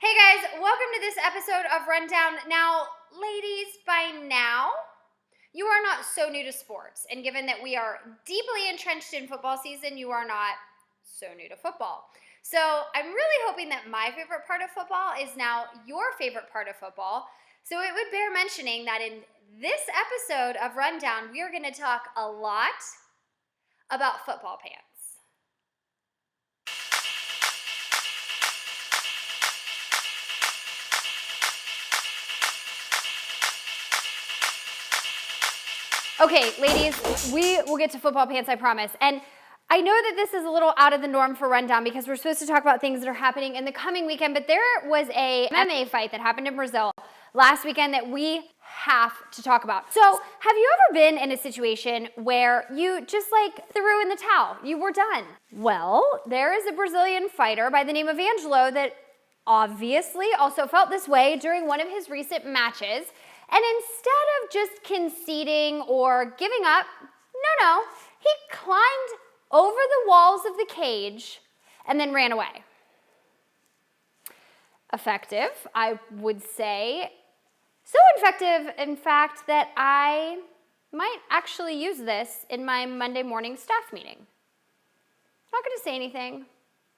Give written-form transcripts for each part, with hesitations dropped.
Hey guys, welcome to this episode of Rundown. Now, ladies, by now, you are not so new to sports. And given that we are deeply entrenched in football season, you are not so new to football. So I'm really hoping that my favorite part of football is now your favorite part of football. So it would bear mentioning that in this episode of Rundown, we are going to talk a lot about football pants. Okay, ladies, we will get to football pants, I promise. And I know that this is a little out of the norm for Rundown because we're supposed to talk about things that are happening in the coming weekend, but there was a MMA fight that happened in Brazil last weekend that we have to talk about. So, have you ever been in a situation where you just threw in the towel? You were done. Well, there is a Brazilian fighter by the name of Angelo that obviously also felt this way during one of his recent matches. And instead of just conceding or giving up, no, he climbed over the walls of the cage and then ran away. Effective, I would say. So effective, in fact, that I might actually use this in my Monday morning staff meeting. Not going to say anything.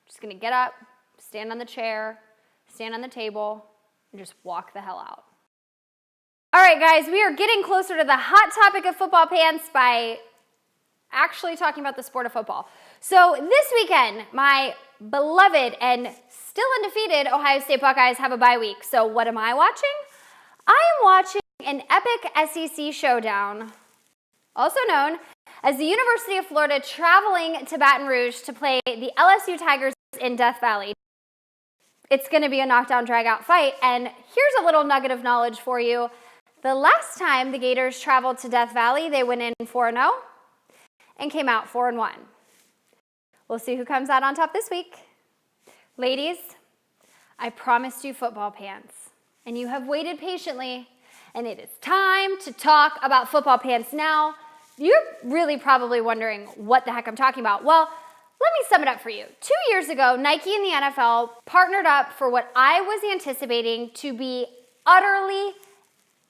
Just going to get up, stand on the chair, stand on the table, and just walk the hell out. All right, guys, we are getting closer to the hot topic of football pants by actually talking about the sport of football. So this weekend, my beloved and still undefeated Ohio State Buckeyes have a bye week. So what am I watching? I am watching an epic SEC showdown, also known as the University of Florida traveling to Baton Rouge to play the LSU Tigers in Death Valley. It's going to be a knockdown, drag-out fight, and here's a little nugget of knowledge for you. The last time the Gators traveled to Death Valley, they went in 4-0 and came out 4-1. We'll see who comes out on top this week. Ladies, I promised you football pants, and you have waited patiently, and it is time to talk about football pants. Now, you're really probably wondering what the heck I'm talking about. Well, let me sum it up for you. 2 years ago, Nike and the NFL partnered up for what I was anticipating to be utterly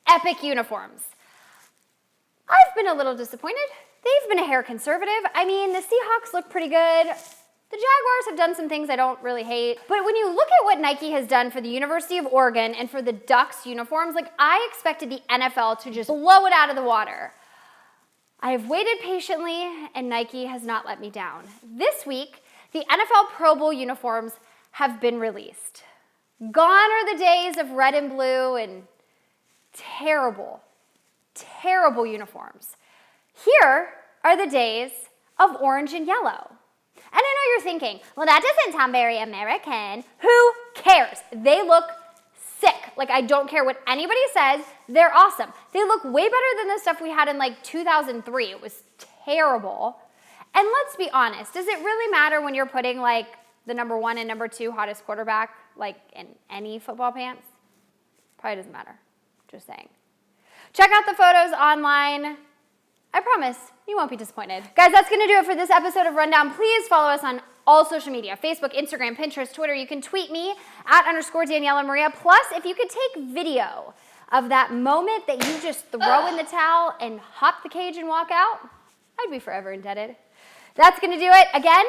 epic uniforms. I've been a little disappointed. They've been a hair conservative. I mean, the Seahawks look pretty good. The Jaguars have done some things I don't really hate. But when you look at what Nike has done for the University of Oregon and for the Ducks uniforms, I expected the NFL to just blow it out of the water. I have waited patiently, and Nike has not let me down. This week, the NFL Pro Bowl uniforms have been released. Gone are the days of red and blue and terrible uniforms. Here are the days of orange and yellow. And I know you're thinking, well, that doesn't sound very American. Who cares? They look sick. I don't care what anybody says. They're awesome. They look way better than the stuff we had in 2003. It was terrible. And let's be honest, does it really matter when you're putting the number 1 and number 2 hottest quarterback in any football pants? Probably doesn't matter. Just saying. Check out the photos online. I promise you won't be disappointed. Guys, that's going to do it for this episode of Rundown. Please follow us on all social media, Facebook, Instagram, Pinterest, Twitter. You can tweet me at _Daniela Maria. Plus, if you could take video of that moment that you just throw in the towel and hop the cage and walk out, I'd be forever indebted. That's going to do it. Again,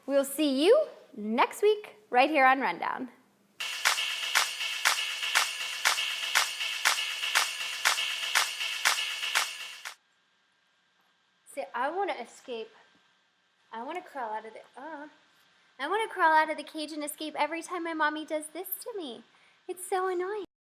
we'll see you next week right here on Rundown. See, I want to escape. I want to crawl out of the cage and escape every time my mommy does this to me. It's so annoying.